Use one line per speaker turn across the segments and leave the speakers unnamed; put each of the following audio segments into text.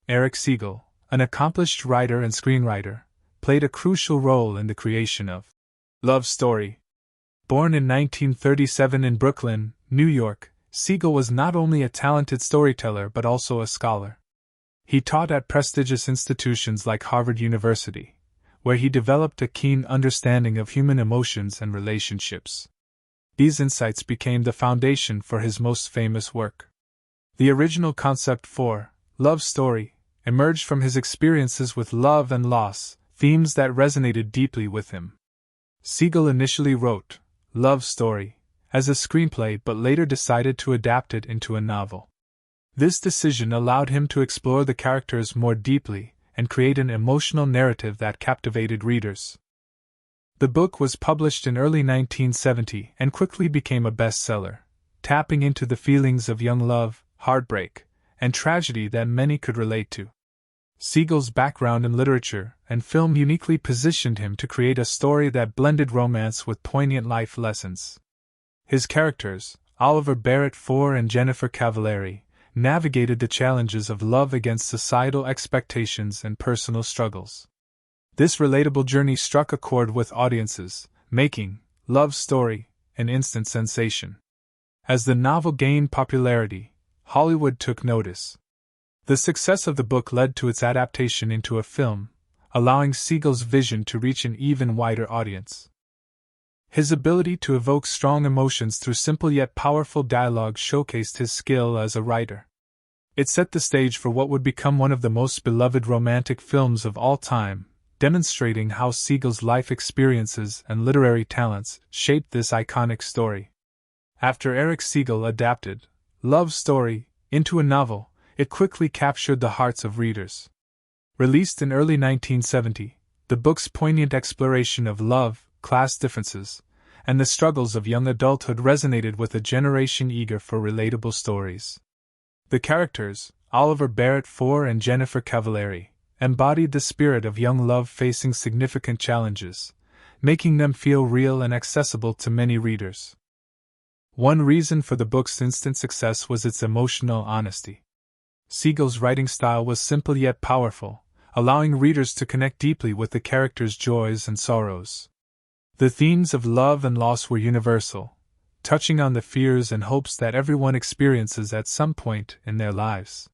Eric Siegel, an accomplished writer and screenwriter, played a crucial role in the creation of Love Story. Born in 1937 in Brooklyn, New York, Siegel was not only a talented storyteller but also a scholar. He taught at prestigious institutions like Harvard University, where he developed a keen understanding of human emotions and relationships. These insights became the foundation for his most famous work. The original concept for Love Story emerged from his experiences with love and loss, themes that resonated deeply with him. Siegel initially wrote Love Story as a screenplay but later decided to adapt it into a novel. This decision allowed him to explore the characters more deeply and create an emotional narrative that captivated readers. The book was published in early 1970 and quickly became a bestseller, tapping into the feelings of young love, heartbreak, and tragedy that many could relate to. Siegel's background in literature and film uniquely positioned him to create a story that blended romance with poignant life lessons. His characters, Oliver Barrett IV and Jennifer Cavallari, navigated the challenges of love against societal expectations and personal struggles. This relatable journey struck a chord with audiences, making Love Story an instant sensation. As the novel gained popularity, Hollywood took notice. The success of the book led to its adaptation into a film, allowing Siegel's vision to reach an even wider audience. His ability to evoke strong emotions through simple yet powerful dialogue showcased his skill as a writer. It set the stage for what would become one of the most beloved romantic films of all time, demonstrating how Siegel's life experiences and literary talents shaped this iconic story. After Eric Siegel adapted Love Story into a novel, it quickly captured the hearts of readers. Released in early 1970, the book's poignant exploration of love, class differences, and the struggles of young adulthood resonated with a generation eager for relatable stories. The characters, Oliver Barrett IV and Jennifer Cavallari, embodied the spirit of young love facing significant challenges, making them feel real and accessible to many readers. One reason for the book's instant success was its emotional honesty. Siegel's writing style was simple yet powerful, allowing readers to connect deeply with the characters' joys and sorrows. The themes of love and loss were universal, touching on the fears and hopes that everyone experiences at some point in their lives.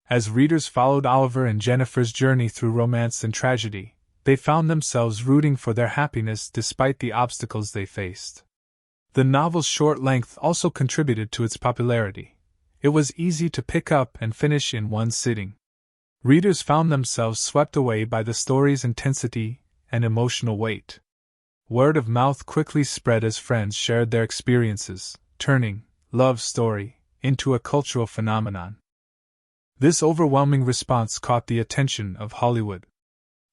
As readers followed Oliver and Jennifer's journey through romance and tragedy, they found themselves rooting for their happiness despite the obstacles they faced. The novel's short length also contributed to its popularity. It was easy to pick up and finish in one sitting. Readers found themselves swept away by the story's intensity and emotional weight. Word of mouth quickly spread as friends shared their experiences, turning Love Story into a cultural phenomenon. This overwhelming response caught the attention of Hollywood.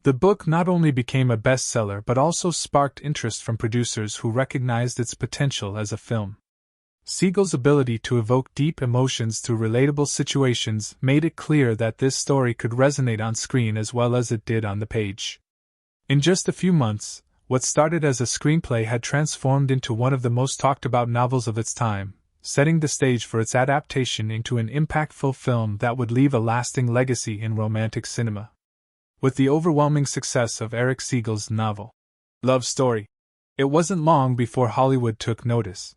The book not only became a bestseller but also sparked interest from producers who recognized its potential as a film. Siegel's ability to evoke deep emotions through relatable situations made it clear that this story could resonate on screen as well as it did on the page. In just a few months, what started as a screenplay had transformed into one of the most talked-about novels of its time, setting the stage for its adaptation into an impactful film that would leave a lasting legacy in romantic cinema. With the overwhelming success of Eric Siegel's novel, Love Story, it wasn't long before Hollywood took notice.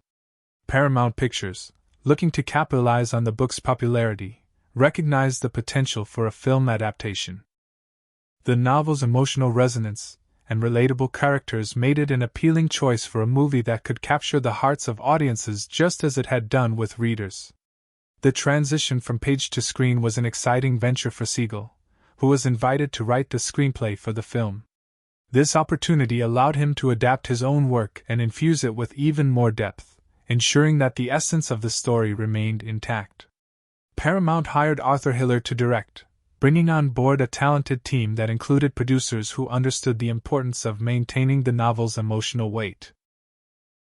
Paramount Pictures, looking to capitalize on the book's popularity, recognized the potential for a film adaptation. The novel's emotional resonance and relatable characters made it an appealing choice for a movie that could capture the hearts of audiences just as it had done with readers. The transition from page to screen was an exciting venture for Siegel, who was invited to write the screenplay for the film. This opportunity allowed him to adapt his own work and infuse it with even more depth, ensuring that the essence of the story remained intact. Paramount hired Arthur Hiller to direct, bringing on board a talented team that included producers who understood the importance of maintaining the novel's emotional weight.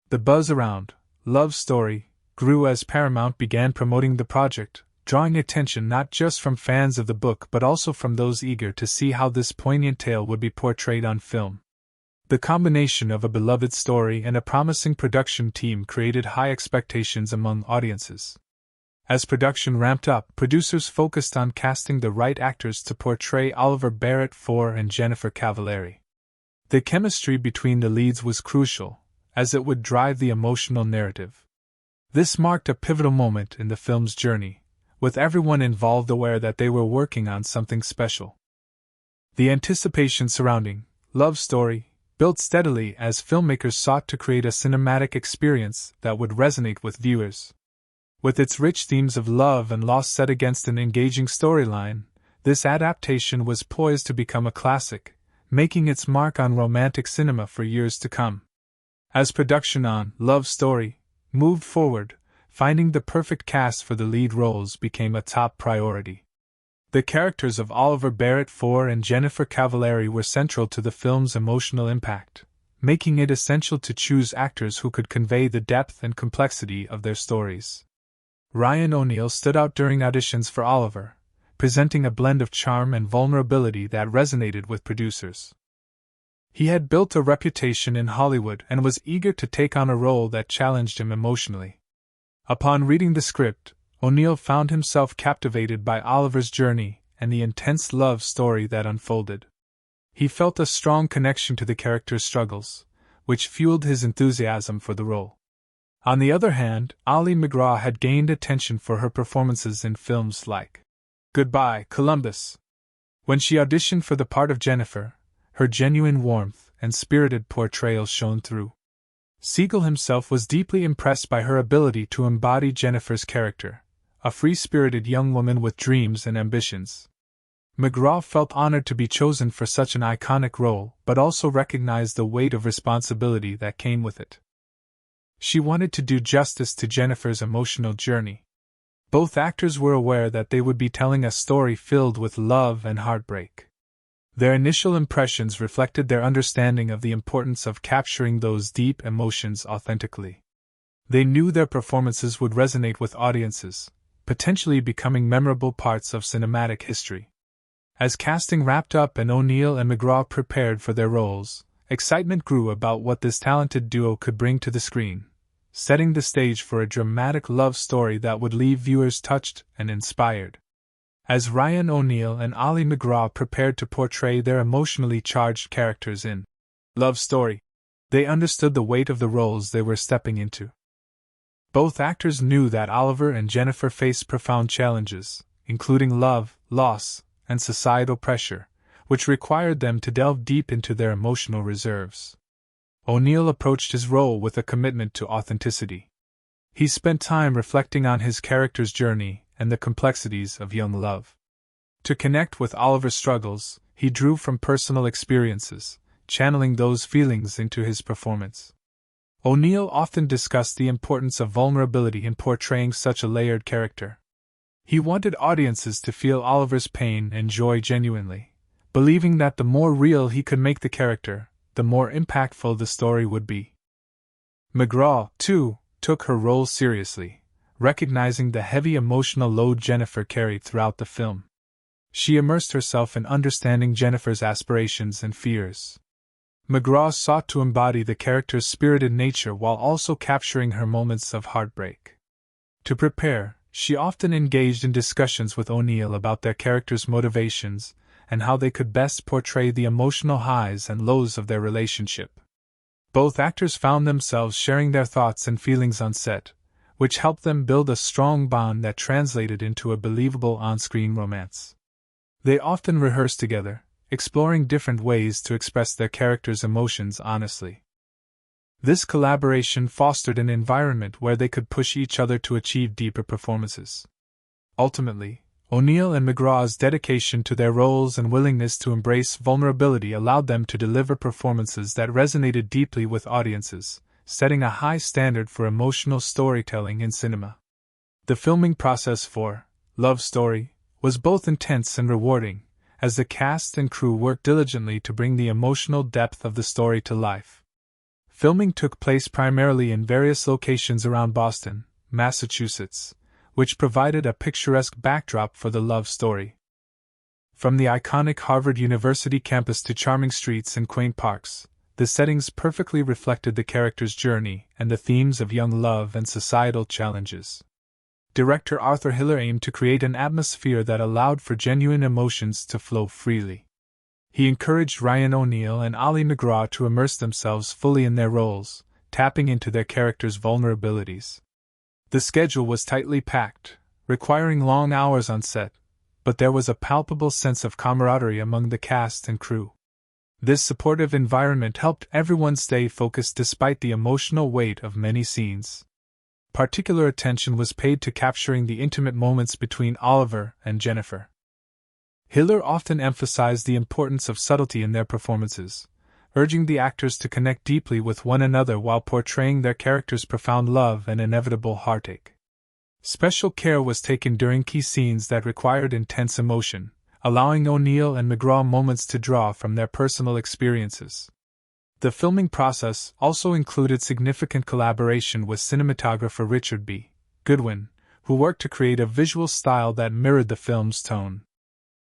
The buzz around Love Story grew as Paramount began promoting the project, drawing attention not just from fans of the book but also from those eager to see how this poignant tale would be portrayed on film. The combination of a beloved story and a promising production team created high expectations among audiences. As production ramped up, producers focused on casting the right actors to portray Oliver Barrett IV and Jennifer Cavallari. The chemistry between the leads was crucial, as it would drive the emotional narrative. This marked a pivotal moment in the film's journey, with everyone involved aware that they were working on something special. The anticipation surrounding Love Story built steadily as filmmakers sought to create a cinematic experience that would resonate with viewers. With its rich themes of love and loss set against an engaging storyline, this adaptation was poised to become a classic, making its mark on romantic cinema for years to come. As production on Love Story moved forward, finding the perfect cast for the lead roles became a top priority. The characters of Oliver Barrett IV and Jennifer Cavallari were central to the film's emotional impact, making it essential to choose actors who could convey the depth and complexity of their stories. Ryan O'Neal stood out during auditions for Oliver, presenting a blend of charm and vulnerability that resonated with producers. He had built a reputation in Hollywood and was eager to take on a role that challenged him emotionally. Upon reading the script, O'Neal found himself captivated by Oliver's journey and the intense love story that unfolded. He felt a strong connection to the character's struggles, which fueled his enthusiasm for the role. On the other hand, Ali MacGraw had gained attention for her performances in films like Goodbye, Columbus. When she auditioned for the part of Jennifer, her genuine warmth and spirited portrayal shone through. Siegel himself was deeply impressed by her ability to embody Jennifer's character, a free-spirited young woman with dreams and ambitions. MacGraw felt honored to be chosen for such an iconic role, but also recognized the weight of responsibility that came with it. She wanted to do justice to Jennifer's emotional journey. Both actors were aware that they would be telling a story filled with love and heartbreak. Their initial impressions reflected their understanding of the importance of capturing those deep emotions authentically. They knew their performances would resonate with audiences, potentially becoming memorable parts of cinematic history. As casting wrapped up and O'Neal and MacGraw prepared for their roles, excitement grew about what this talented duo could bring to the screen, setting the stage for a dramatic love story that would leave viewers touched and inspired. As Ryan O'Neal and Ali MacGraw prepared to portray their emotionally charged characters in Love Story, they understood the weight of the roles they were stepping into. Both actors knew that Oliver and Jennifer faced profound challenges, including love, loss, and societal pressure, which required them to delve deep into their emotional reserves. O'Neal approached his role with a commitment to authenticity. He spent time reflecting on his character's journey and the complexities of young love. To connect with Oliver's struggles, he drew from personal experiences, channeling those feelings into his performance. O'Neal often discussed the importance of vulnerability in portraying such a layered character. He wanted audiences to feel Oliver's pain and joy genuinely, believing that the more real he could make the character, the more impactful the story would be. MacGraw, too, took her role seriously, recognizing the heavy emotional load Jennifer carried throughout the film. She immersed herself in understanding Jennifer's aspirations and fears. MacGraw sought to embody the character's spirited nature while also capturing her moments of heartbreak. To prepare, she often engaged in discussions with O'Neal about their characters' motivations and how they could best portray the emotional highs and lows of their relationship. Both actors found themselves sharing their thoughts and feelings on set, which helped them build a strong bond that translated into a believable on-screen romance. They often rehearsed together, exploring different ways to express their characters' emotions honestly. This collaboration fostered an environment where they could push each other to achieve deeper performances. Ultimately, O'Neal and MacGraw's dedication to their roles and willingness to embrace vulnerability allowed them to deliver performances that resonated deeply with audiences, setting a high standard for emotional storytelling in cinema. The filming process for Love Story was both intense and rewarding, as the cast and crew worked diligently to bring the emotional depth of the story to life. Filming took place primarily in various locations around Boston, Massachusetts, which provided a picturesque backdrop for the love story. From the iconic Harvard University campus to charming streets and quaint parks, the settings perfectly reflected the character's journey and the themes of young love and societal challenges. Director Arthur Hiller aimed to create an atmosphere that allowed for genuine emotions to flow freely. He encouraged Ryan O'Neal and Ali MacGraw to immerse themselves fully in their roles, tapping into their characters' vulnerabilities. The schedule was tightly packed, requiring long hours on set, but there was a palpable sense of camaraderie among the cast and crew. This supportive environment helped everyone stay focused despite the emotional weight of many scenes. Particular attention was paid to capturing the intimate moments between Oliver and Jennifer. Hiller often emphasized the importance of subtlety in their performances, urging the actors to connect deeply with one another while portraying their characters' profound love and inevitable heartache. Special care was taken during key scenes that required intense emotion, allowing O'Neal and MacGraw moments to draw from their personal experiences. The filming process also included significant collaboration with cinematographer Richard B. Goodwin, who worked to create a visual style that mirrored the film's tone.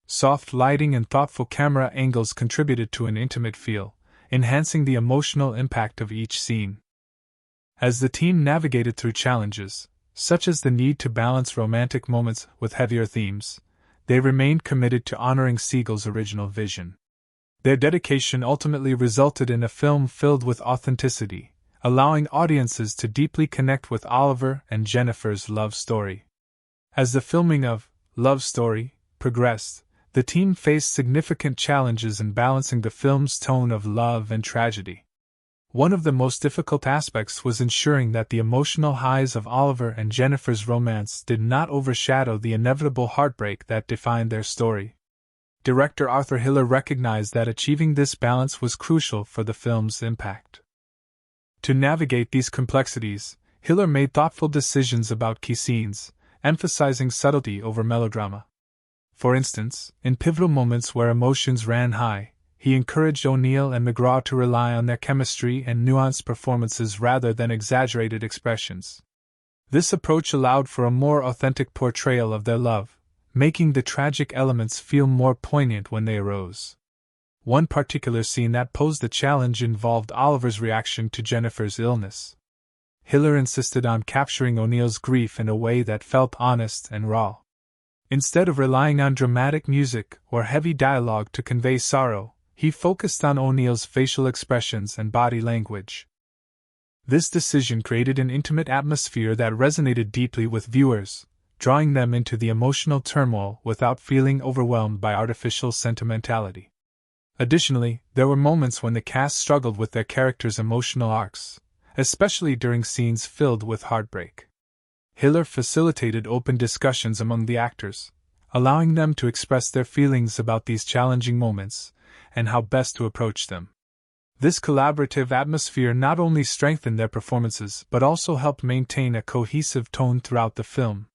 Soft lighting and thoughtful camera angles contributed to an intimate feel, enhancing the emotional impact of each scene. As the team navigated through challenges, such as the need to balance romantic moments with heavier themes, they remained committed to honoring Siegel's original vision. Their dedication ultimately resulted in a film filled with authenticity, allowing audiences to deeply connect with Oliver and Jennifer's love story. As the filming of Love Story progressed, the team faced significant challenges in balancing the film's tone of love and tragedy. One of the most difficult aspects was ensuring that the emotional highs of Oliver and Jennifer's romance did not overshadow the inevitable heartbreak that defined their story. Director Arthur Hiller recognized that achieving this balance was crucial for the film's impact. To navigate these complexities, Hiller made thoughtful decisions about key scenes, emphasizing subtlety over melodrama. For instance, in pivotal moments where emotions ran high, he encouraged O'Neal and MacGraw to rely on their chemistry and nuanced performances rather than exaggerated expressions. This approach allowed for a more authentic portrayal of their love, making the tragic elements feel more poignant when they arose. One particular scene that posed a challenge involved Oliver's reaction to Jennifer's illness. Hiller insisted on capturing O'Neal's grief in a way that felt honest and raw. Instead of relying on dramatic music or heavy dialogue to convey sorrow, he focused on O'Neal's facial expressions and body language. This decision created an intimate atmosphere that resonated deeply with viewers, drawing them into the emotional turmoil without feeling overwhelmed by artificial sentimentality. Additionally, there were moments when the cast struggled with their characters' emotional arcs, especially during scenes filled with heartbreak. Hiller facilitated open discussions among the actors, allowing them to express their feelings about these challenging moments and how best to approach them. This collaborative atmosphere not only strengthened their performances but also helped maintain a cohesive tone throughout the film.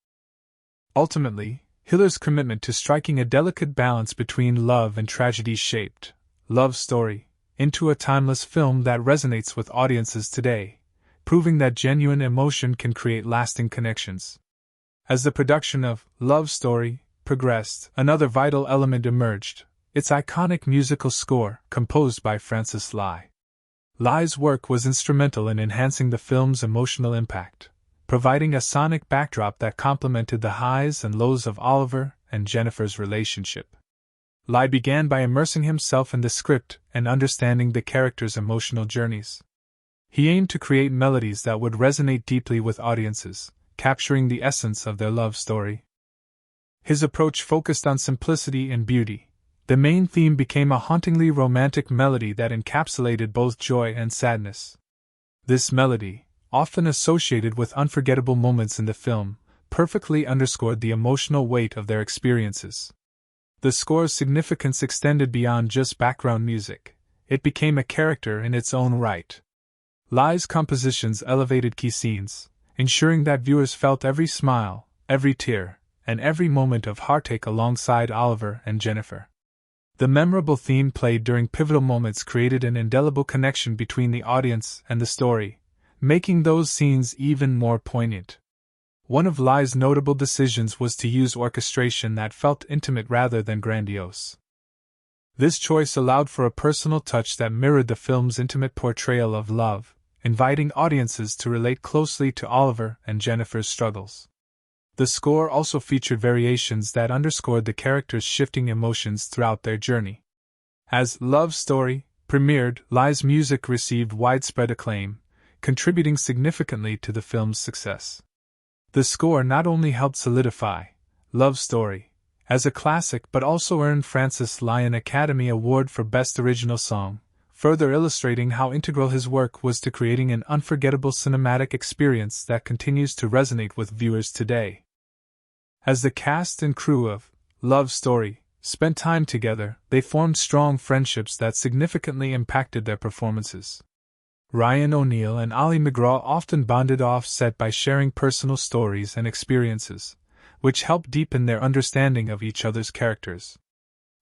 Ultimately, Hiller's commitment to striking a delicate balance between love and tragedy shaped Love Story into a timeless film that resonates with audiences today, proving that genuine emotion can create lasting connections. As the production of Love Story progressed, another vital element emerged: its iconic musical score, composed by Francis Lai. Lai's work was instrumental in enhancing the film's emotional impact, providing a sonic backdrop that complemented the highs and lows of Oliver and Jennifer's relationship. Lai began by immersing himself in the script and understanding the characters' emotional journeys. He aimed to create melodies that would resonate deeply with audiences, capturing the essence of their love story. His approach focused on simplicity and beauty. The main theme became a hauntingly romantic melody that encapsulated both joy and sadness. This melody, often associated with unforgettable moments in the film, perfectly underscored the emotional weight of their experiences. The score's significance extended beyond just background music. It became a character in its own right. Lai's compositions elevated key scenes, ensuring that viewers felt every smile, every tear, and every moment of heartache alongside Oliver and Jennifer. The memorable theme played during pivotal moments created an indelible connection between the audience and the story, making those scenes even more poignant. One of Lai's notable decisions was to use orchestration that felt intimate rather than grandiose. This choice allowed for a personal touch that mirrored the film's intimate portrayal of love, inviting audiences to relate closely to Oliver and Jennifer's struggles. The score also featured variations that underscored the characters' shifting emotions throughout their journey. As Love Story premiered, Li's music received widespread acclaim, contributing significantly to the film's success. The score not only helped solidify Love Story as a classic but also earned Francis Li an Academy Award for Best Original Song, further illustrating how integral his work was to creating an unforgettable cinematic experience that continues to resonate with viewers today. As the cast and crew of Love Story spent time together, they formed strong friendships that significantly impacted their performances. Ryan O'Neal and Ali MacGraw often bonded off-set by sharing personal stories and experiences, which helped deepen their understanding of each other's characters.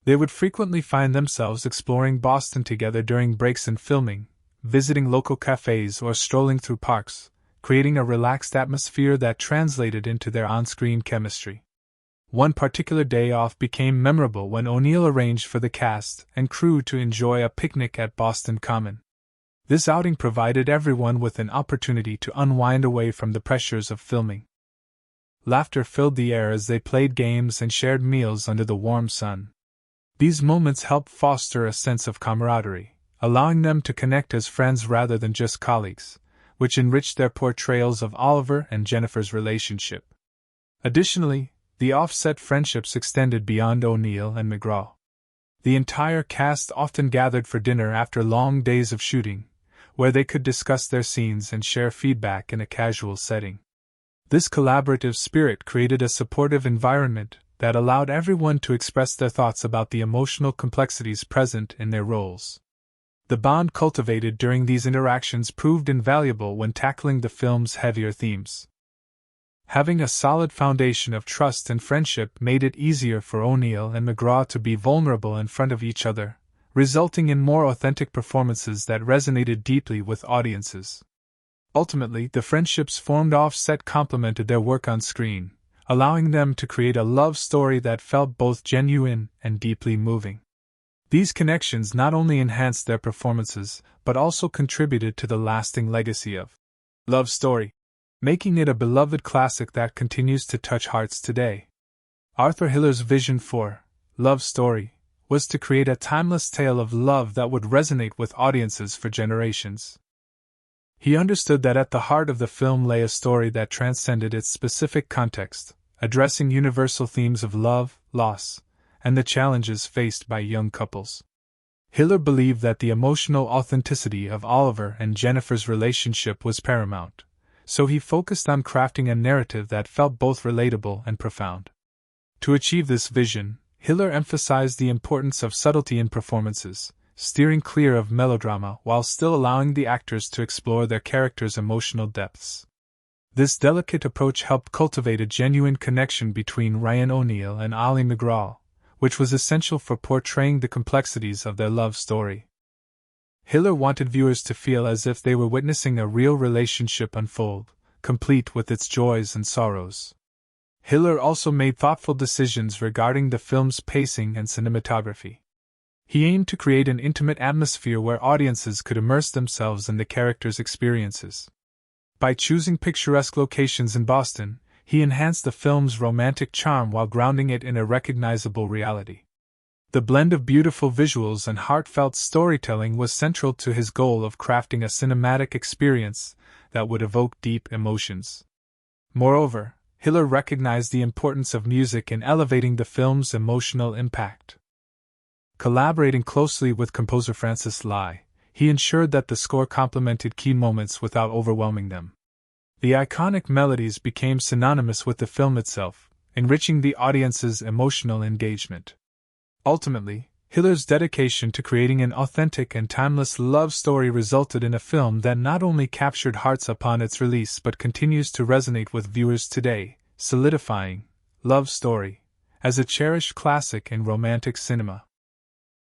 They would frequently find themselves exploring Boston together during breaks in filming, visiting local cafes or strolling through parks, creating a relaxed atmosphere that translated into their on-screen chemistry. One particular day off became memorable when O'Neal arranged for the cast and crew to enjoy a picnic at Boston Common. This outing provided everyone with an opportunity to unwind away from the pressures of filming. Laughter filled the air as they played games and shared meals under the warm sun. These moments helped foster a sense of camaraderie, allowing them to connect as friends rather than just colleagues, which enriched their portrayals of Oliver and Jennifer's relationship. Additionally, the off-set friendships extended beyond O'Neal and MacGraw. The entire cast often gathered for dinner after long days of shooting, where they could discuss their scenes and share feedback in a casual setting. This collaborative spirit created a supportive environment that allowed everyone to express their thoughts about the emotional complexities present in their roles. The bond cultivated during these interactions proved invaluable when tackling the film's heavier themes. Having a solid foundation of trust and friendship made it easier for O'Neal and MacGraw to be vulnerable in front of each other, resulting in more authentic performances that resonated deeply with audiences. Ultimately, the friendships formed off-set complemented their work on screen, allowing them to create a love story that felt both genuine and deeply moving. These connections not only enhanced their performances, but also contributed to the lasting legacy of Love Story, making it a beloved classic that continues to touch hearts today. Arthur Hiller's vision for Love Story was to create a timeless tale of love that would resonate with audiences for generations. He understood that at the heart of the film lay a story that transcended its specific context, addressing universal themes of love, loss, and the challenges faced by young couples. Hiller believed that the emotional authenticity of Oliver and Jennifer's relationship was paramount, so he focused on crafting a narrative that felt both relatable and profound. To achieve this vision, Hiller emphasized the importance of subtlety in performances, steering clear of melodrama while still allowing the actors to explore their characters' emotional depths. This delicate approach helped cultivate a genuine connection between Ryan O'Neal and Ali MacGraw, which was essential for portraying the complexities of their love story. Hiller wanted viewers to feel as if they were witnessing a real relationship unfold, complete with its joys and sorrows. Hiller also made thoughtful decisions regarding the film's pacing and cinematography. He aimed to create an intimate atmosphere where audiences could immerse themselves in the characters' experiences. By choosing picturesque locations in Boston, he enhanced the film's romantic charm while grounding it in a recognizable reality. The blend of beautiful visuals and heartfelt storytelling was central to his goal of crafting a cinematic experience that would evoke deep emotions. Moreover, Hiller recognized the importance of music in elevating the film's emotional impact. Collaborating closely with composer Francis Li, he ensured that the score complemented key moments without overwhelming them. The iconic melodies became synonymous with the film itself, enriching the audience's emotional engagement. Ultimately, Hiller's dedication to creating an authentic and timeless love story resulted in a film that not only captured hearts upon its release but continues to resonate with viewers today, solidifying Love Story as a cherished classic in romantic cinema.